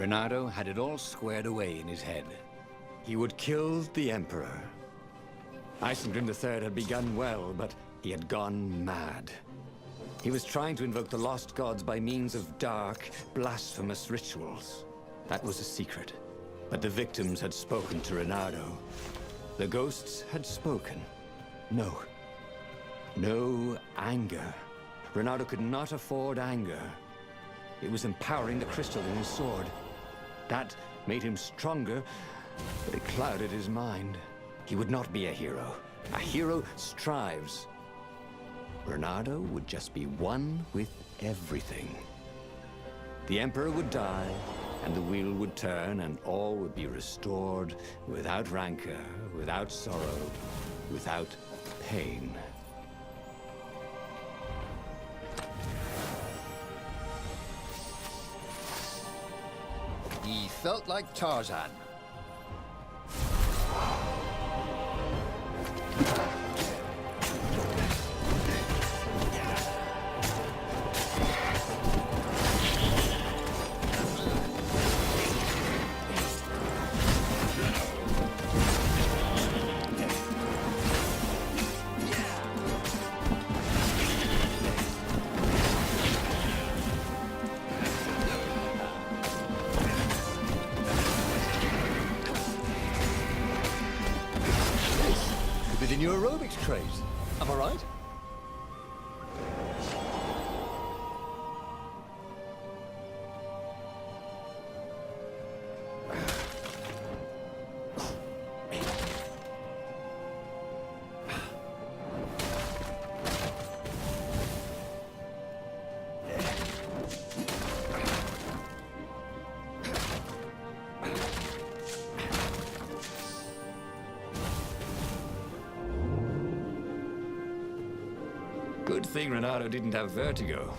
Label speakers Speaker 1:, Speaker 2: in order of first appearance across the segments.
Speaker 1: Renato had it all squared away in his head. He would kill the Emperor. Isengrim III had begun well, but he had gone mad. He was trying to invoke the lost gods by means of dark, blasphemous rituals. That was a secret. But the victims had spoken to Renato. The ghosts had spoken. No. No anger. Renato could not afford anger. It was empowering the crystal in his sword. That made him stronger, but it clouded his mind. He would not be a hero. A hero strives. Renato would just be one with everything. The Emperor would die, and the wheel would turn, and all would be restored without rancor, without sorrow, without pain.
Speaker 2: He felt like Tarzan. Within your aerobics craze, am I right?
Speaker 1: Good thing Renato didn't have vertigo.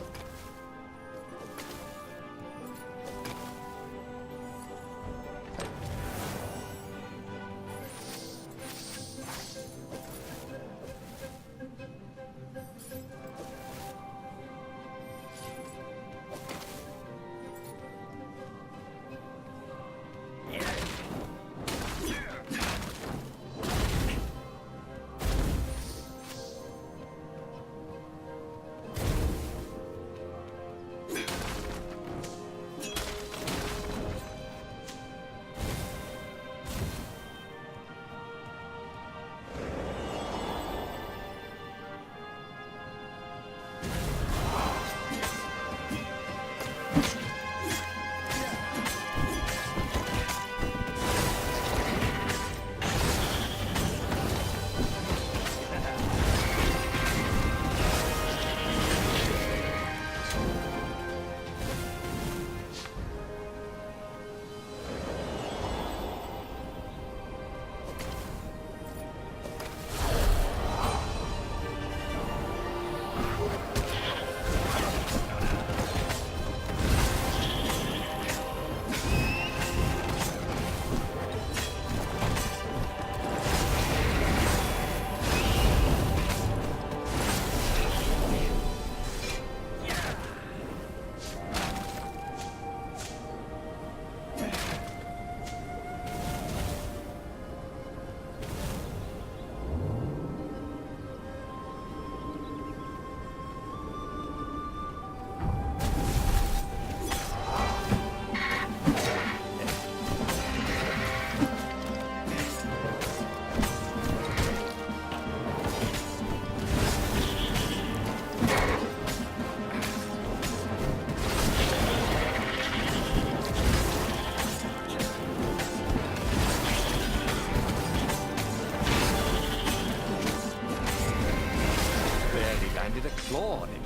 Speaker 1: Claw on him.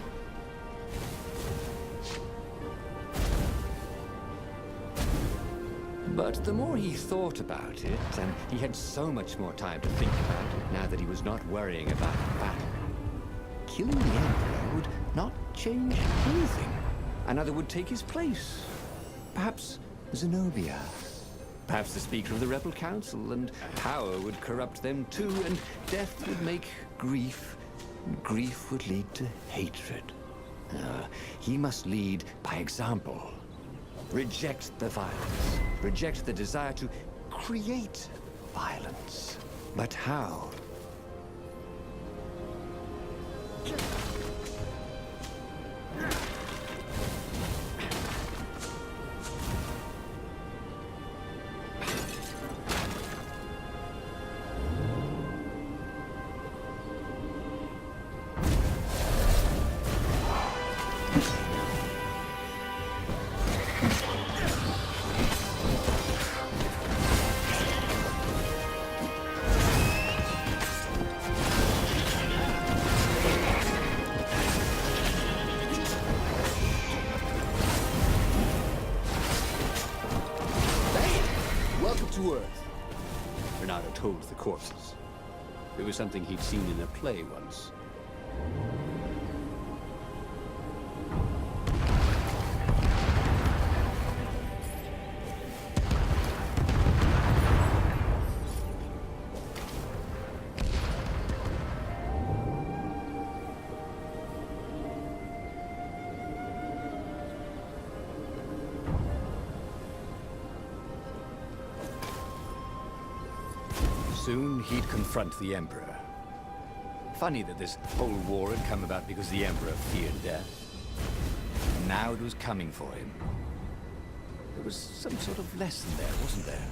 Speaker 1: But the more he thought about it, and he had so much more time to think about it now that he was not worrying about battle, killing the Emperor would not change anything. Another would take his place. Perhaps Zenobia. Perhaps the Speaker of the Rebel Council, and power would corrupt them too, and death would make grief. Grief would lead to hatred. He must lead by example. Reject the violence. Reject the desire to create violence. But how?
Speaker 2: Welcome to Earth. Renato told the corpses. It was something he'd seen in a play once.
Speaker 1: Soon he'd confront the Emperor. Funny that this whole war had come about because the Emperor feared death. And now it was coming for him. There was some sort of lesson there, wasn't there?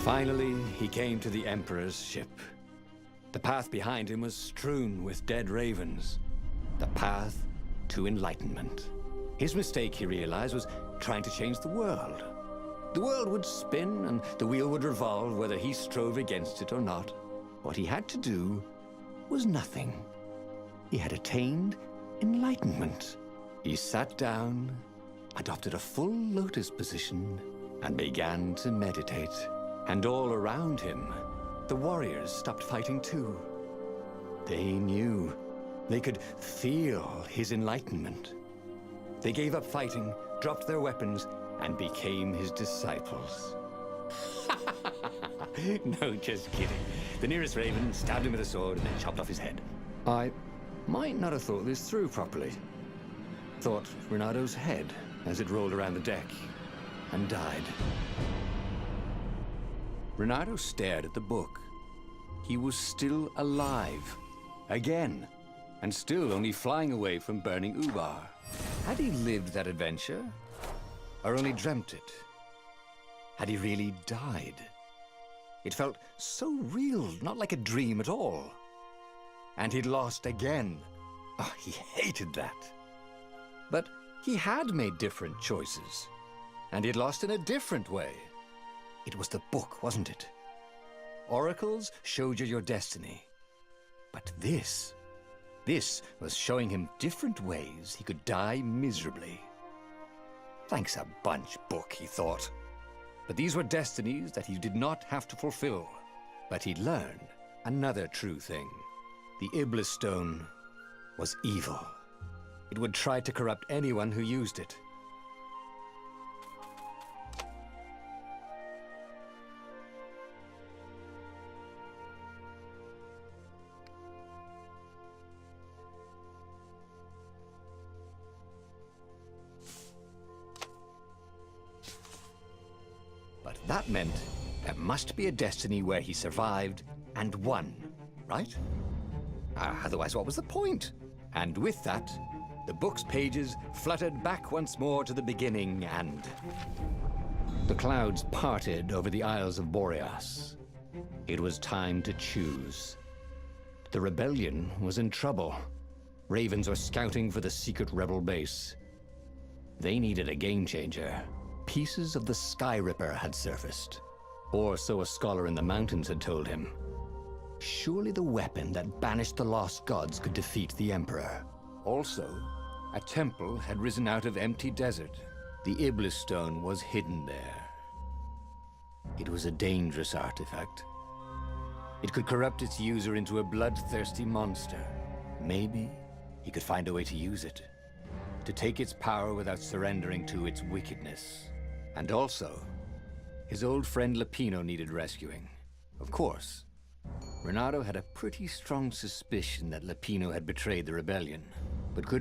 Speaker 1: Finally, he came to the Emperor's ship. The path behind him was strewn with dead ravens. The path to enlightenment. His mistake, he realized, was trying to change the world. The world would spin and the wheel would revolve whether he strove against it or not. What he had to do was nothing. He had attained enlightenment. He sat down, adopted a full lotus position, and began to meditate. And all around him, the warriors stopped fighting too. They knew. They could feel his enlightenment. They gave up fighting, dropped their weapons, and became his disciples. No, just kidding. The nearest raven stabbed him with a sword and then chopped off his head. I might not have thought this through properly. Thought Renato's head as it rolled around the deck and died. Renato stared at the book.
Speaker 2: he was still alive. Again. And still only flying away from burning Ubar.
Speaker 1: Had he lived that adventure? Or only dreamt it? Had he really died? It felt so real, not like a dream at all. And he'd lost again. Oh, he hated that. But he had made different choices. And he'd lost in a different way. It was the book, wasn't it? Oracles showed you your destiny. But this was showing him different ways he could die miserably. Thanks a bunch, book, he thought. But these were destinies that he did not have to fulfill. But he'd learn another true thing. The Iblis Stone was evil. It would try to corrupt anyone who used it. But that meant there must be a destiny where he survived and won, right? Otherwise, what was the point? And with that, the book's pages fluttered back once more to the beginning, and the clouds parted over the Isles of Boreas. It was time to choose. The rebellion was in trouble. Ravens were scouting for the secret rebel base. They needed a game-changer. Pieces of the Sky Ripper had surfaced. Or so a scholar in the mountains had told him. Surely the weapon that banished the lost gods could defeat the Emperor. Also, a temple had risen out of empty desert. The Iblis Stone was hidden there. It was a dangerous artifact. It could corrupt its user into a bloodthirsty monster. Maybe he could find a way to use it. To take its power without surrendering to its wickedness. And also, his old friend Lupino needed rescuing. Of course, Renato had a pretty strong suspicion that Lupino had betrayed the rebellion, but could